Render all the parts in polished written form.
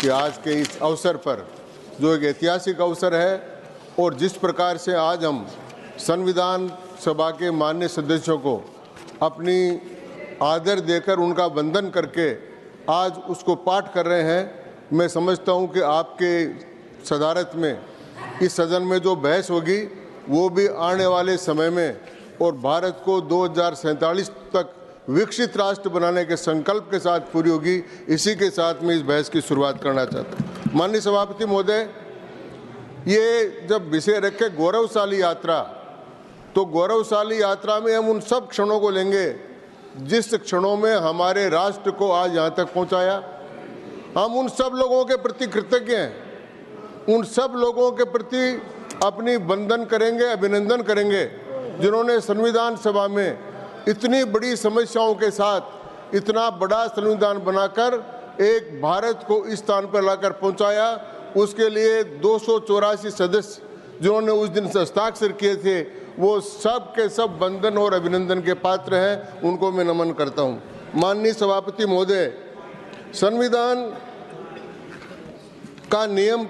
कि आज के इस अवसर पर, जो एक ऐतिहासिक अवसर है, और जिस प्रकार से आज हम संविधान सभा के माननीय सदस्यों को अपनी आदर देकर उनका वंदन करके आज उसको पाठ कर रहे हैं, मैं समझता हूं कि आपके सदारत में इस सदन में जो बहस होगी वो भी आने वाले समय में और भारत को 2047 तक विकसित राष्ट्र बनाने के संकल्प के साथ पूरी होगी। इसी के साथ मैं इस बहस की शुरुआत करना चाहता हूँ। माननीय सभापति महोदय, ये जब विषय रखे गौरवशाली यात्रा, तो गौरवशाली यात्रा में हम उन सब क्षणों को लेंगे जिस क्षणों में हमारे राष्ट्र को आज यहाँ तक पहुँचाया। हम उन सब लोगों के प्रति कृतज्ञ हैं, उन सब लोगों के प्रति अपनी वंदन करेंगे, अभिनंदन करेंगे, जिन्होंने संविधान सभा में इतनी बड़ी समस्याओं के साथ इतना बड़ा संविधान बनाकर एक भारत को इस स्थान पर लाकर पहुंचाया। उसके लिए 284 सदस्य जिन्होंने उस दिन हस्ताक्षर किए थे, वो सब के सब वंदन और अभिनंदन के पात्र हैं, उनको मैं नमन करता हूं। माननीय सभापति महोदय, संविधान का नियम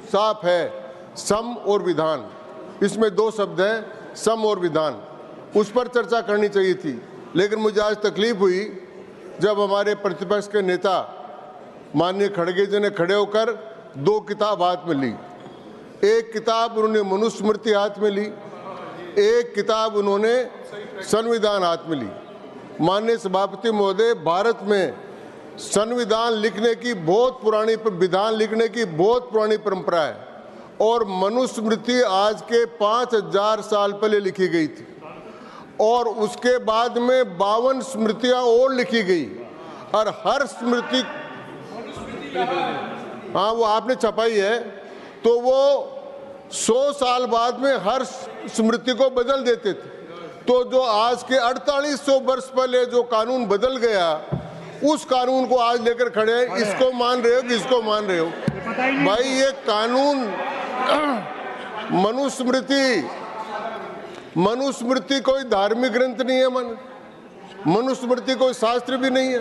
साफ है, सम और विधान। इसमें दो शब्द हैं, सम और विधान। उस पर चर्चा करनी चाहिए थी, लेकिन मुझे आज तकलीफ हुई जब हमारे प्रतिपक्ष के नेता माननीय खड़गे जी ने खड़े होकर दो किताब हाथ में ली। एक किताब उन्होंने मनुस्मृति हाथ में ली, एक किताब उन्होंने संविधान हाथ में ली। माननीय सभापति महोदय, भारत में संविधान लिखने की बहुत पुरानी, विधान लिखने की बहुत पुरानी परंपरा है और मनुस्मृति आज के 5000 साल पहले लिखी गई थी और उसके बाद में 52 स्मृतियां और लिखी गई और हर स्मृति, हाँ वो आपने छपाई है, तो वो 100 साल बाद में हर स्मृति को बदल देते थे। तो जो आज के 4800 वर्ष पहले जो कानून बदल गया, उस कानून को आज लेकर खड़े हैं। इसको मान रहे हो कि इसको मान रहे हो? भाई ये कानून, मनुस्मृति कोई धार्मिक ग्रंथ नहीं है, मनुस्मृति कोई शास्त्र भी नहीं है।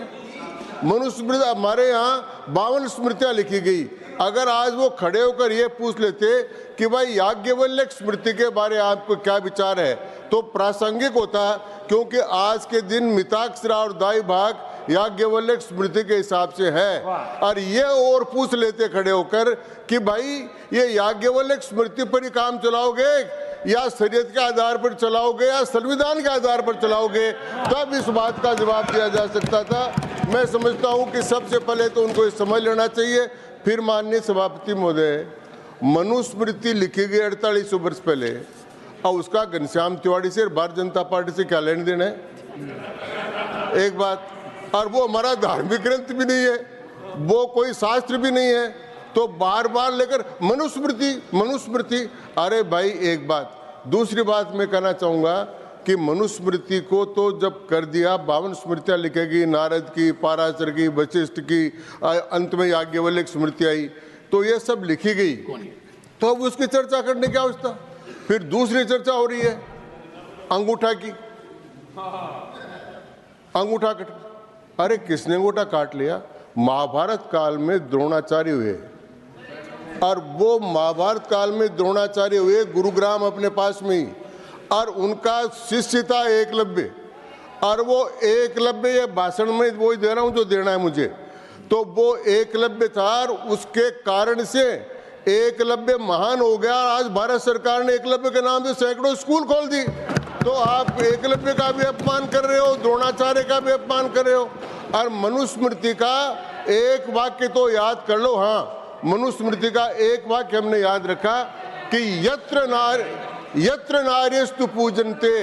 मनुस्मृति, हमारे यहाँ 52 स्मृतियां लिखी गई। अगर आज वो खड़े होकर ये पूछ लेते कि भाई याज्ञवल्क्य स्मृति के बारे में आपको क्या विचार है, तो प्रासंगिक होता, क्योंकि आज के दिन मिताक्षरा और दाई भाग याज्ञवल्क्य स्मृति के हिसाब से है। और ये और पूछ लेते खड़े होकर कि भाई ये याज्ञवल्क्य स्मृति पर ही काम चलाओगे या शरीयत के आधार पर चलाओगे या संविधान के आधार पर चलाओगे, तब इस बात का जवाब दिया जा सकता था। मैं समझता हूं कि सबसे पहले तो उनको ये समझ लेना चाहिए। फिर माननीय सभापति महोदय, मनुस्मृति लिखी गई 4800 वर्ष पहले, और उसका घनश्याम तिवारी से, भारतीय जनता पार्टी से क्या लेने देना है? एक बात, और वो हमारा धार्मिक ग्रंथ भी नहीं है, वो कोई शास्त्र भी नहीं है, तो बार बार लेकर मनुस्मृति। अरे भाई एक बात, दूसरी बात मैं कहना चाहूंगा कि मनुस्मृति को तो जब कर दिया, 52 स्मृतियां लिखेगी, नारद की, पाराशर की, वशिष्ठ की, अंत में याज्ञवल्क्य स्मृति आई, तो ये सब लिखी गई, तो अब उसकी चर्चा करने की आवश्यकता। फिर दूसरी चर्चा हो रही है अंगूठा की, अंगूठा कट। अरे किसने अंगूठा काट लिया? महाभारत काल में द्रोणाचार्य हुए, और वो महाभारत काल में द्रोणाचार्य हुए गुरुग्राम अपने पास में ही, और उनका शिष्य था एकलव्य, और वो एकलव्य, ये भाषण में वो ही दे रहा हूं जो देना है मुझे, तो वो एकलव्य था और उसके कारण से एकलव्य महान हो गया। आज भारत सरकार ने एकलव्य के नाम से सैकड़ों स्कूल खोल दी। तो आप एकलव्य का भी अपमान कर रहे हो, द्रोणाचार्य का भी अपमान कर रहे हो। और मनुस्मृति का एक वाक्य तो याद कर लो। हाँ, मनुस्मृति का एक वाक्य हमने याद रखा कि यत्र नार्यस्तु पूजन्ते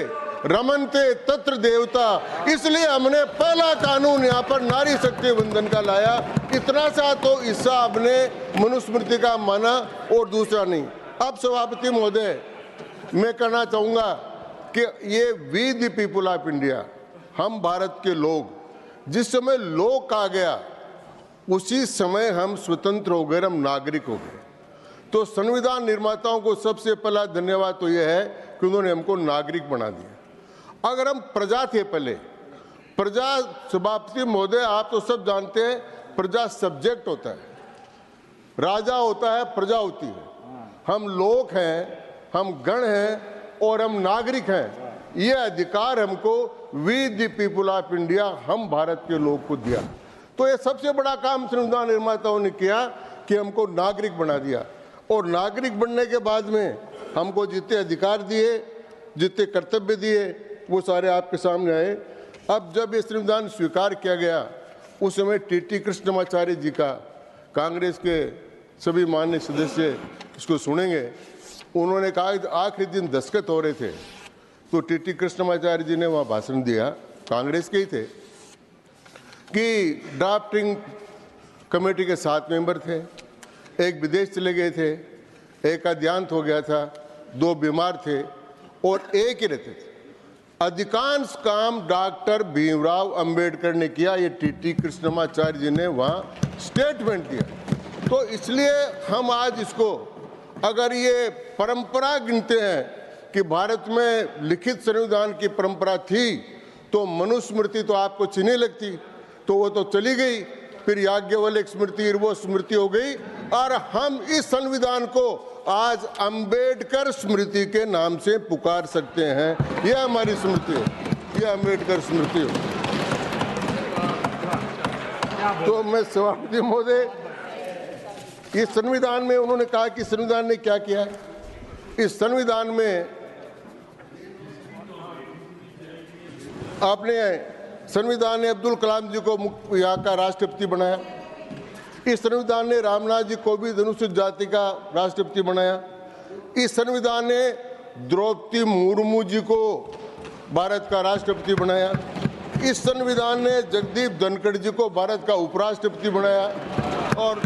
रमनते तत्र देवता। इसलिए हमने पहला कानून यहाँ पर नारी शक्ति वंदन का लाया। इतना सा तो हिस्सा हमने मनुस्मृति का माना और दूसरा नहीं। अब सभापति महोदय, मैं कहना चाहूंगा कि ये we the people of India, हम भारत के लोग, जिस समय लोग कहा गया उसी समय हम स्वतंत्र हो गए, हम नागरिक हो गए। तो संविधान निर्माताओं को सबसे पहला धन्यवाद तो यह है कि उन्होंने हमको नागरिक बना दिया। अगर हम प्रजा थे पहले, प्रजा, सभापति महोदय आप तो सब जानते हैं, प्रजा सब्जेक्ट होता है, राजा होता है, प्रजा होती है। हम लोग हैं, हम गण हैं और हम नागरिक हैं। ये अधिकार हमको we the people of India, हम भारत के लोग को दिया। तो ये सबसे बड़ा काम संविधान निर्माताओं ने किया कि हमको नागरिक बना दिया। और नागरिक बनने के बाद में हमको जितने अधिकार दिए, जितने कर्तव्य दिए, वो सारे आपके सामने आए। अब जब ये संविधान स्वीकार किया गया, उस समय टी कृष्णमाचार्य जी का, कांग्रेस के सभी माननीय सदस्य इसको सुनेंगे, उन्होंने कहा कि आखिरी दिन दस्तखत हो रहे थे तो टी कृष्णमाचार्य जी ने वहाँ भाषण दिया, कांग्रेस के ही थे, कि ड्राफ्टिंग कमेटी के 7 मेंबर थे, एक विदेश चले गए थे, एक का देहांत हो गया था, 2 बीमार थे और एक ही रहते थे। अधिकांश काम डॉक्टर भीमराव अंबेडकर ने किया, ये टी कृष्णमाचार्य जी ने वहाँ स्टेटमेंट दिया। तो इसलिए हम आज इसको, अगर ये परंपरा गिनते हैं कि भारत में लिखित संविधान की परंपरा थी, तो मनुस्मृति तो आपको अच्छी नहीं लगती, तो वो तो चली गई, फिर याज्ञवल्क्य स्मृति, वो स्मृति हो गई, और हम इस संविधान को आज अंबेडकर स्मृति के नाम से पुकार सकते हैं। यह हमारी स्मृति है, यह अंबेडकर स्मृति है। तो मैं सभापति महोदय, इस संविधान में उन्होंने कहा कि संविधान ने क्या किया। इस संविधान में आपने, संविधान ने अब्दुल कलाम जी को यहाँ का राष्ट्रपति बनाया। इस संविधान ने रामनाथ जी को भी अनुसूचित जाति का राष्ट्रपति बनाया। इस संविधान ने द्रौपदी मुर्मू जी को भारत का राष्ट्रपति बनाया। इस संविधान ने जगदीप धनखड़ जी को भारत का उपराष्ट्रपति बनाया। और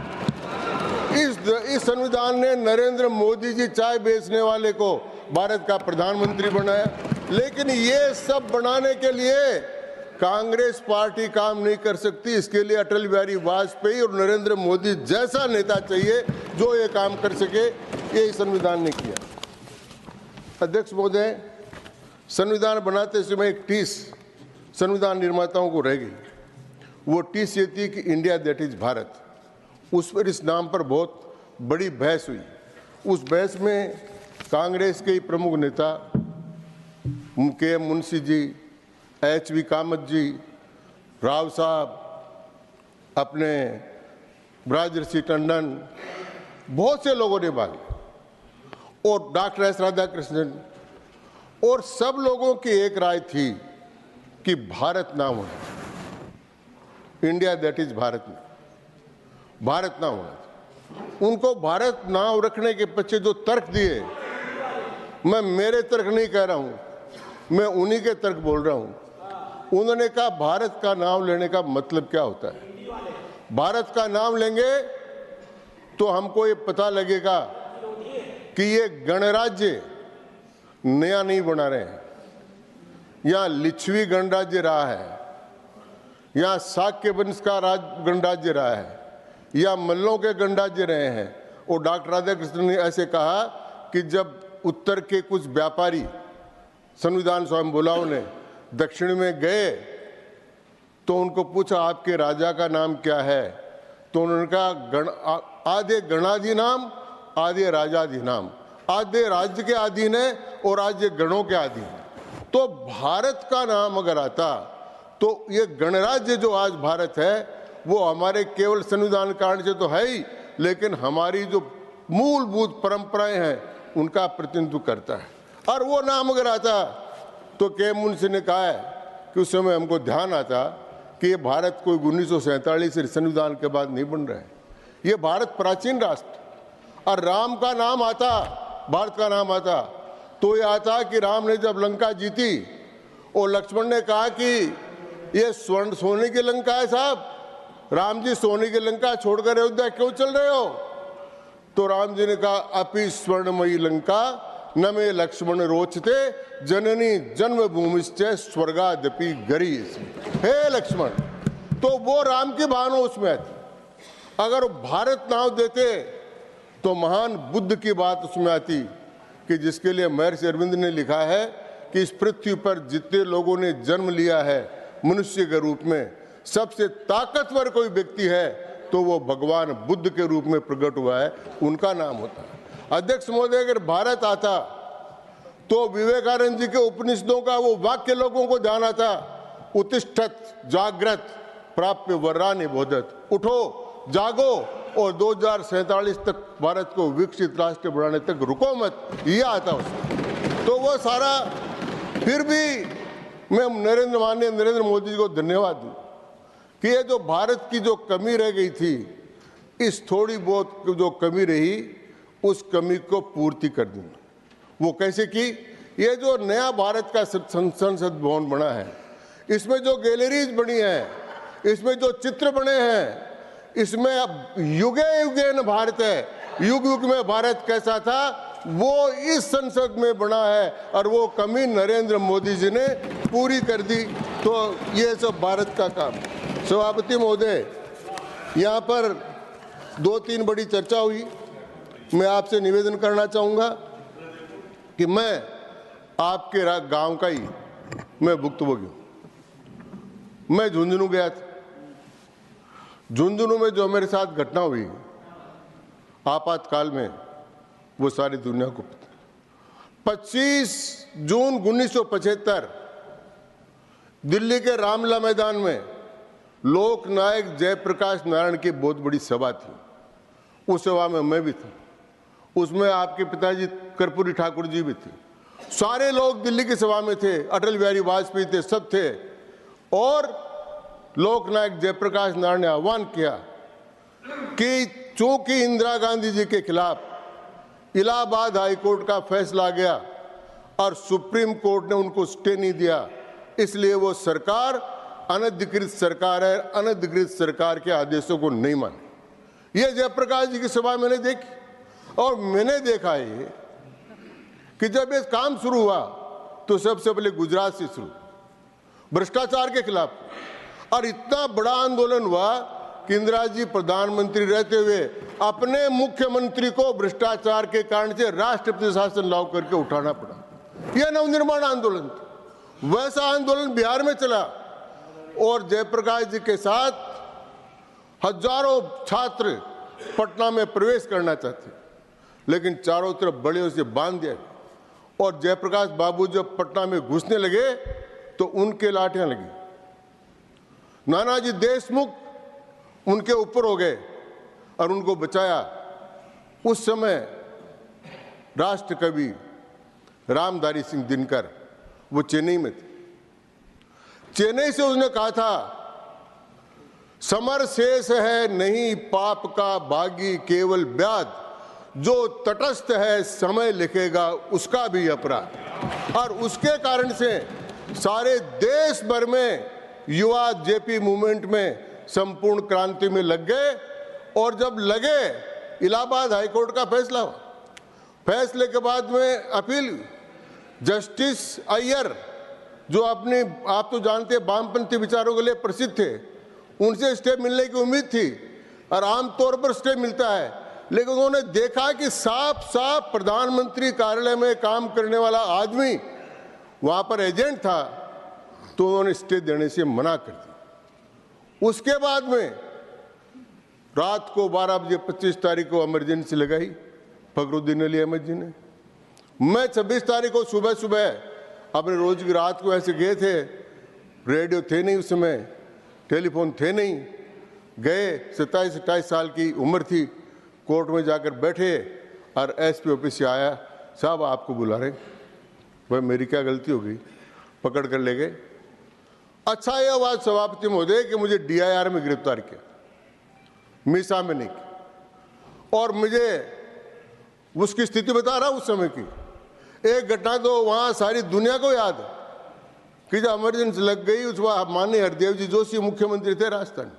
इस संविधान ने नरेंद्र मोदी जी, चाय बेचने वाले को, भारत का प्रधानमंत्री बनाया। लेकिन ये सब बनाने के लिए कांग्रेस पार्टी काम नहीं कर सकती। इसके लिए अटल बिहारी वाजपेयी और नरेंद्र मोदी जैसा नेता चाहिए जो ये काम कर सके। ये संविधान ने किया। अध्यक्ष महोदय, संविधान बनाते समय एक टीस संविधान निर्माताओं को रह गई। वो टीस ये थी कि इंडिया दैट इज भारत। उस पर, इस नाम पर बहुत बड़ी बहस हुई। उस बहस में कांग्रेस के प्रमुख नेता के मुंशी जी, HV कामत जी, राव साहब, अपने ब्रजर्षि टंडन, बहुत से लोगों ने भाग लिया, और डॉक्टर एस राधाकृष्णन, और सब लोगों की एक राय थी कि भारत नाम होना, India that is Bharat, Bharat नाम होना। उनको भारत नाम रखने के पीछे जो तर्क दिए, मैं मेरे तर्क नहीं कह रहा हूं, मैं उन्हीं के तर्क बोल रहा हूं। उन्होंने कहा भारत का नाम लेने का मतलब क्या होता है। भारत का नाम लेंगे तो हमको ये पता लगेगा कि ये गणराज्य नया नहीं बना रहे हैं। यहाँ लिच्छवी गणराज्य रहा है, यहाँ शाक्य वंश का गणराज्य रहा है, या मल्लों के गणराज्य रहे हैं। और डॉक्टर राधाकृष्णन ने ऐसे कहा कि जब उत्तर के कुछ व्यापारी संविधान स्वयं बुलाओ ने दक्षिण में गए तो उनको पूछा आपके राजा का नाम क्या है, तो उन्होंने कहा आधे गणाधि नाम, आधे राजाधि नाम, आधे राज्य के अधीन है और आधे गणों के अधीन है। तो भारत का नाम अगर आता तो ये गणराज्य जो आज भारत है वो हमारे केवल संविधान कारण से तो है ही, लेकिन हमारी जो मूलभूत परंपराएं हैं उनका प्रतिनिधित्व करता है। और वो नाम अगर आता तो के मुंशी ने कहा है कि उस समय हमको ध्यान आता कि ये भारत कोई 1947 संविधान के बाद नहीं बन रहा है, ये भारत प्राचीन राष्ट्र। और राम का नाम आता, भारत का नाम आता तो ये आता कि राम ने जब लंका जीती और लक्ष्मण ने कहा कि ये स्वर्ण सोने की लंका है साहब, राम जी सोने की लंका छोड़कर अयोध्या क्यों चल रहे हो। तो राम जी ने कहा अपि स्वर्णमयी लंका न में लक्ष्मण रोचते जननी जन्मभूमिश्च स्वर्गादपि गरीयसी। हे लक्ष्मण, तो वो राम की भावना उसमें आती। अगर भारत नाम देते तो महान बुद्ध की बात उसमें आती कि जिसके लिए महर्षि अरविंद ने लिखा है कि इस पृथ्वी पर जितने लोगों ने जन्म लिया है मनुष्य के रूप में, सबसे ताकतवर कोई व्यक्ति है तो वो भगवान बुद्ध के रूप में प्रकट हुआ है, उनका नाम होता है। अध्यक्ष महोदय, अगर भारत आता तो विवेकानंद जी के उपनिषदों का वो वाक्य लोगों को ध्यान आता, उत्तिष्ठत जागृत प्राप्य वरानि बोधत, उठो जागो और 2047 तक भारत को विकसित राष्ट्र बनाने तक रुको मत, ये आता उसमें। तो वो सारा, फिर भी मैं माननीय नरेंद्र मोदी जी को धन्यवाद दूं कि ये जो भारत की जो कमी रह गई थी, इस थोड़ी बहुत जो कमी रही उस कमी को पूर्ति कर दी। वो कैसे की? ये जो नया भारत का संसद भवन बना है, इसमें जो गैलरीज बनी है, इसमें जो चित्र बने हैं, इसमें अब युगे युगे न भारत है, युग युग में भारत कैसा था वो इस संसद में बना है, और वो कमी नरेंद्र मोदी जी ने पूरी कर दी। तो ये सब भारत का काम। सभापति महोदय, यहाँ पर 2-3 बड़ी चर्चा हुई। मैं आपसे निवेदन करना चाहूँगा कि मैं आपके गांव का ही मैं भुक्तभोगी हूँ। मैं झुंझुनू गया था। झुंझुनू में जो मेरे साथ घटना हुई आपातकाल में, वो सारी दुनिया को पता है। 25 जून 1975 दिल्ली के रामलीला मैदान में लोकनायक जयप्रकाश नारायण की बहुत बड़ी सभा थी। उस सभा में मैं भी था, उसमें आपके पिताजी कर्पूरी ठाकुर जी भी थे, सारे लोग दिल्ली की सभा में थे, अटल बिहारी वाजपेयी थे, सब थे। और लोकनायक जयप्रकाश नारायण ने आह्वान किया कि चूंकि इंदिरा गांधी जी के खिलाफ इलाहाबाद हाईकोर्ट का फैसला आ गया और सुप्रीम कोर्ट ने उनको स्टे नहीं दिया, इसलिए वो सरकार अनधिकृत सरकार है, अनधिकृत सरकार के आदेशों को नहीं माने। ये जयप्रकाश जी की सभा मैंने देखी, और मैंने देखा ये कि जब ये काम शुरू हुआ तो सबसे पहले गुजरात से शुरू, भ्रष्टाचार के खिलाफ, और इतना बड़ा आंदोलन हुआ कि इंदिरा जी प्रधानमंत्री रहते हुए अपने मुख्यमंत्री को भ्रष्टाचार के कारण से राष्ट्रपति शासन लागू करके उठाना पड़ा। यह नवनिर्माण आंदोलन था। वैसा आंदोलन बिहार में चला, और जयप्रकाश जी के साथ हजारों छात्र पटना में प्रवेश करना चाहते, लेकिन चारों तरफ बड़े से बांध दिया। और जयप्रकाश बाबू जब पटना में घुसने लगे तो उनके लाठियां लगी। नानाजी देशमुख उनके ऊपर हो गए और उनको बचाया। उस समय राष्ट्र कवि रामधारी सिंह दिनकर, वो चेन्नई में थे। चेन्नई से उसने कहा था, समर शेष है नहीं पाप का भागी केवल ब्याज, जो तटस्थ है समय लिखेगा उसका भी अपराध। और उसके कारण से सारे देश भर में युवा जेपी मूवमेंट में संपूर्ण क्रांति में लग गए। और जब लगे, इलाहाबाद हाईकोर्ट का फैसला हुआ। फैसले के बाद में अपील, जस्टिस अय्यर जो अपने, आप तो जानते हैं, वामपंथी विचारों के लिए प्रसिद्ध थे, उनसे स्टे मिलने की उम्मीद थी, और आमतौर पर स्टे मिलता है। लेकिन उन्होंने देखा कि साफ साफ प्रधानमंत्री कार्यालय में काम करने वाला आदमी वहां पर एजेंट था, तो उन्होंने स्टे देने से मना कर दिया। उसके बाद में रात को 12 बजे 25 तारीख को इमरजेंसी लगाई फखरुद्दीन अली अहमद जी ने। मैं 26 तारीख को सुबह सुबह अपने रोज की रात को ऐसे गए थे, रेडियो थे नहीं उस समय, टेलीफोन थे नहीं, गए, 27-28 साल की उम्र थी, कोर्ट में जाकर बैठे और एसपी ऑफिस से आया, साहब आपको बुला रहे। भाई मेरी क्या गलती हो गई, पकड़ कर ले गए। अच्छा यह बात सभापति महोदय कि मुझे DIR में गिरफ्तार किया, मीसा में नहीं किया। और मुझे उसकी स्थिति बता रहा हूं उस समय की। एक घटना तो वहां सारी दुनिया को याद है कि जब इमरजेंसी लग गई, उस वक्त माननीय हरदेव जी जोशी मुख्यमंत्री थे राजस्थान।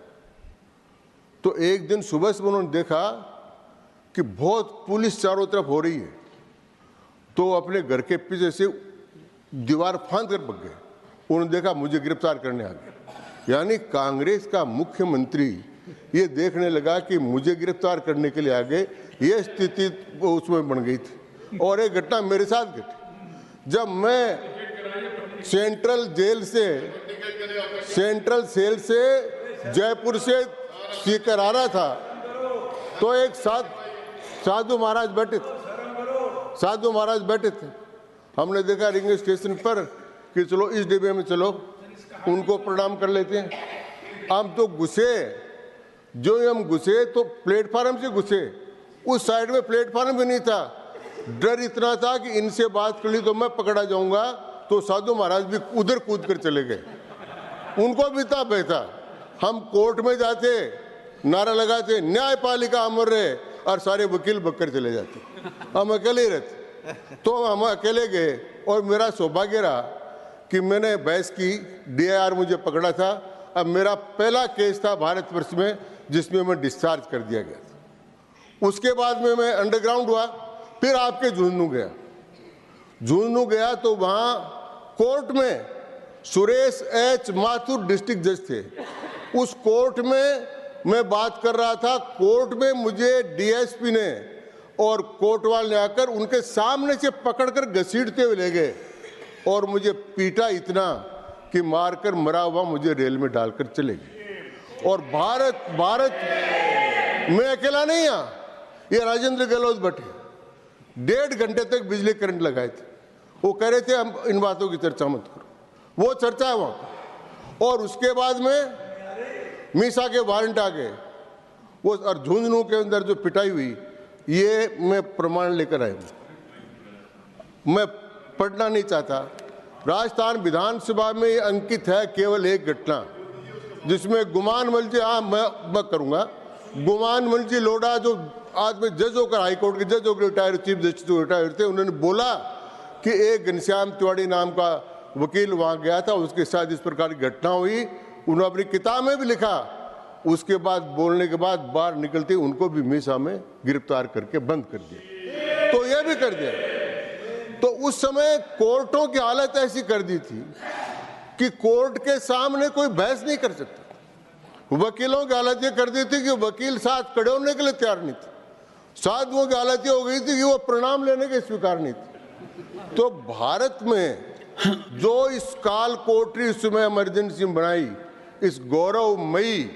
तो एक दिन सुबह से उन्होंने देखा कि बहुत पुलिस चारों तरफ हो रही है, तो अपने घर के पीछे से दीवार फांद कर भाग गए। उन्होंने देखा मुझे गिरफ्तार करने आ गए। यानी कांग्रेस का मुख्यमंत्री ये देखने लगा कि मुझे गिरफ्तार करने के लिए आ गए, ये स्थिति उसमें बन गई थी। और एक घटना मेरे साथ घटी, जब मैं सेंट्रल सेल से जयपुर से स्पीकर आ रहा था तो एक साधु महाराज बैठे थे। हमने देखा रेलवे स्टेशन पर कि चलो इस डिब्बे में चलो, उनको प्रणाम कर लेते हैं। हम तो घुसे, जो हम घुसे तो प्लेटफार्म से घुसे, उस साइड में प्लेटफार्म भी नहीं था। डर इतना था कि इनसे बात कर ली तो मैं पकड़ा जाऊंगा, तो साधु महाराज भी उधर कूद कर चले गए, उनको भी था भय था। हम कोर्ट में जाते, नारा लगाते न्यायपालिका अमर रहे, और सारे वकील बककर चले जाते, हम अकेले ही रहते। तो हम अकेले गए और मेरा सौभाग्य रहा कि मैंने बहस की, DIR मुझे पकड़ा था। अब मेरा पहला केस था भारतवर्ष में जिसमें मैं डिस्चार्ज कर दिया गया था। उसके बाद में मैं अंडरग्राउंड हुआ, फिर आपके झुंझुनू गया तो वहाँ कोर्ट में सुरेश H माथुर डिस्ट्रिक्ट जज थे। उस कोर्ट में मैं बात कर रहा था, कोर्ट में मुझे DSP ने और कोर्ट वाले ने आकर उनके सामने से पकड़कर घसीटते हुए ले गए और मुझे पीटा इतना कि मारकर मरा हुआ मुझे रेल में डालकर चले गए। और भारत मैं अकेला नहीं, ये राजेंद्र गहलोत बैठे 1.5 घंटे तक बिजली करंट लगाए थे। वो कह रहे थे हम इन बातों की चर्चा मत करो, वो चर्चा है वहाँ। और उसके बाद में मीसा के वारंट आ गए, वो और झुंझुनू के अंदर जो पिटाई हुई, ये मैं प्रमाण लेकर आया हूँ। मैं पढ़ना नहीं चाहता। राजस्थान विधानसभा में ये अंकित है केवल एक घटना जिसमें गुमान मलजी, मैं करूँगा, गुमान मलजी लोढ़ा जो आज में जज होकर हाईकोर्ट के जज होकर रिटायर, चीफ जस्टिस रिटायर थे, उन्होंने बोला कि एक घनश्याम तिवारी नाम का वकील वहाँ गया था, उसके साथ इस प्रकार की घटना हुई। उन्होंने अपनी किताब में भी लिखा। उसके बाद बोलने के बाद बाहर निकलते उनको भी मीसा में गिरफ्तार करके बंद कर दिया, तो यह भी कर दिया। तो उस समय कोर्टों की हालत ऐसी कर दी थी कि कोर्ट के सामने कोई बहस नहीं कर सकता। वकीलों की हालत ये कर दी थी कि वकील साथ खड़े होने के लिए तैयार नहीं थे। साधुओं की हालत ये हो गई थी कि वो प्रणाम लेने के स्वीकार नहीं थे। तो भारत में जो इस काल कोठरी उस समय इमरजेंसी बनाई, इस गौरवमयी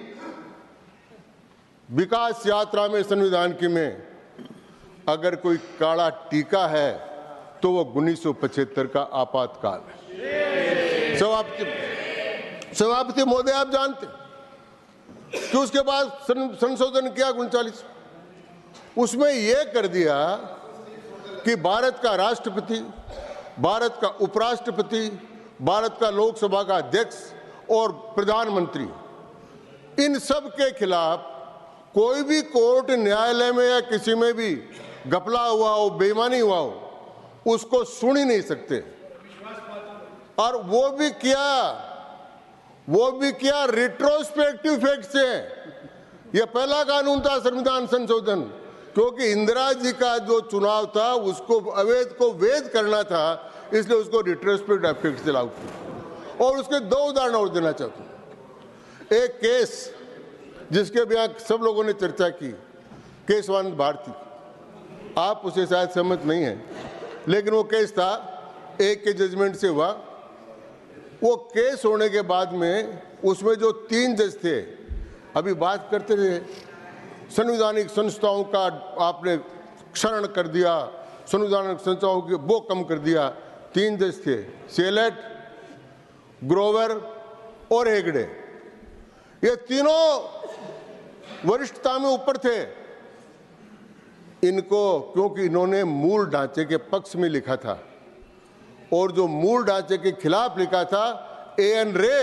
विकास यात्रा में संविधान की में अगर कोई काला टीका है तो वो 1975 का आपातकाल है। सभापति महोदय, आप जानते कि उसके बाद संशोधन किया 39, उसमें यह कर दिया कि भारत का राष्ट्रपति, भारत का उपराष्ट्रपति, भारत का लोकसभा का अध्यक्ष और प्रधानमंत्री, इन सब के खिलाफ कोई भी कोर्ट, न्यायालय में या किसी में भी घपला हुआ हो, बेईमानी हुआ हो, उसको सुन ही नहीं सकते। और वो भी किया रिट्रोस्पेक्टिव फैक्ट से। यह पहला कानून था संविधान संशोधन, क्योंकि इंदिरा जी का जो चुनाव था उसको अवैध को वैध करना था, इसलिए उसको रिट्रोस्पेक्टिव इफेक्ट से लागू किया। और उसके 2 उदाहरण और देना चाहता हूं। एक केस जिसके भी सब लोगों ने चर्चा की, केशवानंद भारती, आप उसे शायद सहमत नहीं हैं, लेकिन वो केस था एक के जजमेंट से हुआ। वो केस होने के बाद में उसमें जो 3 जज थे, अभी बात करते थे संवैधानिक संस्थाओं का आपने क्षरण कर दिया, संवैधानिक संस्थाओं के वो कम कर दिया। 3 जज थे, सेलेट, ग्रोवर और हेगड़े। ये तीनों वरिष्ठता में ऊपर थे। इनको क्योंकि इन्होंने मूल ढांचे के पक्ष में लिखा था और जो मूल ढांचे के खिलाफ लिखा था, AN रे,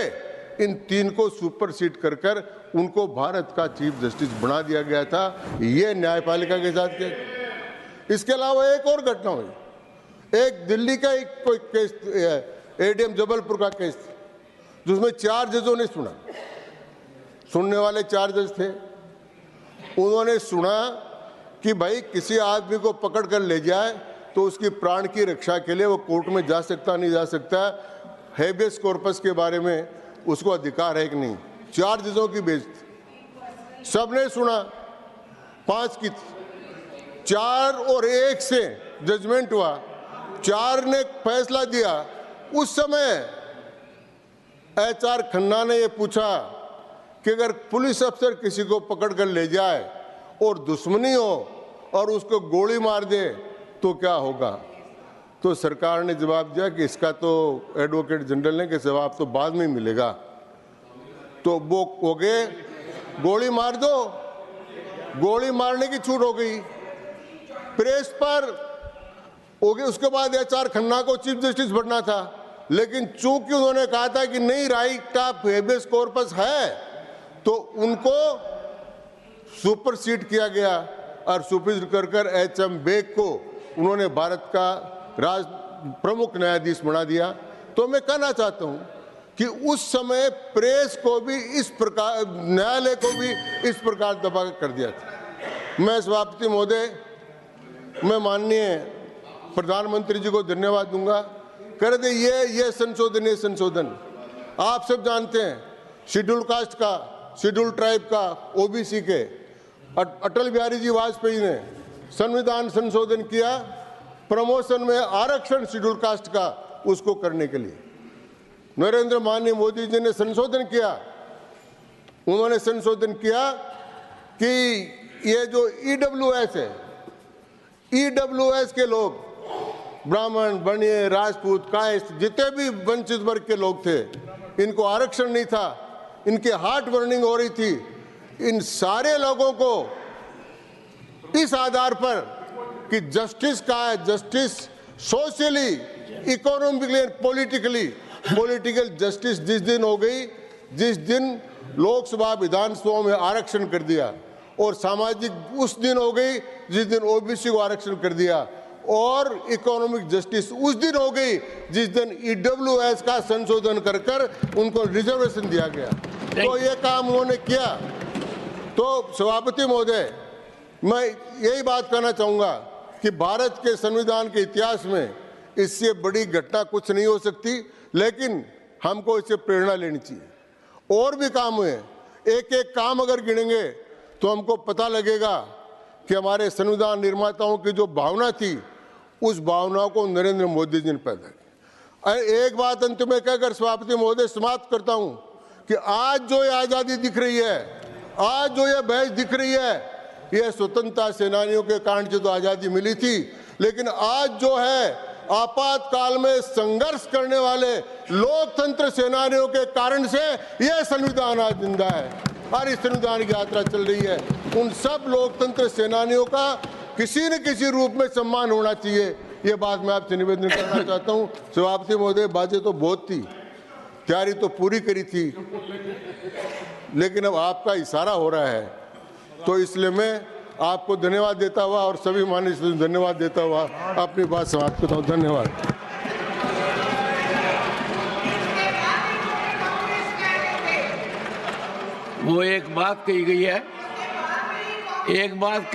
इन 3 को सुपरसीड कर उनको भारत का चीफ जस्टिस बना दिया गया था। ये न्यायपालिका के साथ किया। इसके अलावा एक और घटना हुई, एक दिल्ली का एक कोई केस, ADM जबलपुर का केस, जिसमें 4 जजों ने सुना। सुनने वाले 4 जज थे। उन्होंने सुना कि भाई किसी आदमी को पकड़ कर ले जाए तो उसकी प्राण की रक्षा के लिए वो कोर्ट में जा सकता नहीं जा सकता, हेबियस कॉर्पस के बारे में उसको अधिकार है कि नहीं। 4 जजों की बेंच थी, सबने सुना, 5 की 4 और 1 से जजमेंट हुआ। 4 ने फैसला दिया। उस समय HR खन्ना ने ये पूछा कि अगर पुलिस अफसर किसी को पकड़ कर ले जाए और दुश्मनी हो और उसको गोली मार दे तो क्या होगा। तो सरकार ने जवाब दिया कि इसका तो एडवोकेट जनरल ने कि जवाब तो बाद में मिलेगा। तो वो हो गए, गोली मार दो, गोली मारने की छूट हो गई, प्रेस पर हो गई। उसके बाद HR खन्ना को चीफ जस्टिस बनना था, लेकिन चूंकि उन्होंने कहा था कि नहीं राइट ऑफ हेबियस कॉर्पस है, तो उनको सुपरसीड किया गया और सुपरसीड कर HM बेग को उन्होंने भारत का प्रमुख न्यायाधीश बना दिया। तो मैं कहना चाहता हूं कि उस समय प्रेस को भी इस प्रकार, न्यायालय को भी इस प्रकार दबा कर दिया था। मैं सभापति महोदय, मैं माननीय प्रधानमंत्री जी को धन्यवाद दूंगा। कर दे ये संशोधन आप सब जानते हैं, शेड्यूल कास्ट का, शेड्यूल ट्राइब का, OBC के अटल बिहारी जी वाजपेयी ने संविधान संशोधन किया, प्रमोशन में आरक्षण शेड्यूल कास्ट का उसको करने के लिए। नरेंद्र माननीय मोदी जी ने संशोधन किया, उन्होंने संशोधन किया कि ये जो EWS है, EWS के लोग, ब्राह्मण, बनिए, राजपूत, कायस्थ, जितने भी वंचित वर्ग के लोग थे, इनको आरक्षण नहीं था, इनके हार्ट बर्निंग हो रही थी। इन सारे लोगों को इस आधार पर कि जस्टिस का है, justice socially, economically, political justice जिस दिन हो गई, जिस दिन लोकसभा विधानसभा में आरक्षण कर दिया, और सामाजिक उस दिन हो गई जिस दिन OBC को आरक्षण कर दिया, और इकोनॉमिक जस्टिस उस दिन हो गई जिस दिन EWS का संशोधन कर उनको रिजर्वेशन दिया गया। तो ये काम उन्होंने किया। तो सभापति महोदय, मैं यही बात कहना चाहूंगा कि भारत के संविधान के इतिहास में इससे बड़ी घटना कुछ नहीं हो सकती, लेकिन हमको इससे प्रेरणा लेनी चाहिए। और भी काम हुए, एक एक काम अगर गिनेंगे तो हमको पता लगेगा कि हमारे संविधान निर्माताओं की जो भावना थी, उस भावना को नरेंद्र मोदी जी ने पैदा किया। एक बात अंत में कहकर सभापति महोदय समाप्त करता हूं कि आज जो ये आजादी दिख रही है, आज जो ये बहस दिख रही है, ये स्वतंत्रता सेनानियों के कारण से तो आजादी मिली थी, लेकिन आज जो है आपातकाल में संघर्ष करने वाले लोकतंत्र सेनानियों के कारण से यह संविधान आज जिंदा है और इस संविधान की यात्रा चल रही है। उन सब लोकतंत्र सेनानियों का किसी न किसी रूप में सम्मान होना चाहिए। ये बात मैं आपसे निवेदन करना चाहता हूँ। सभापति महोदय, बातें तो बहुत थी, तैयारी तो पूरी करी थी, लेकिन अब आपका इशारा हो रहा है, तो इसलिए मैं आपको धन्यवाद देता हुआ और सभी माननीय धन्यवाद देता हुआ अपनी बात समाप्त करता हूँ। धन्यवाद। वो एक बात कही गई है, एक बात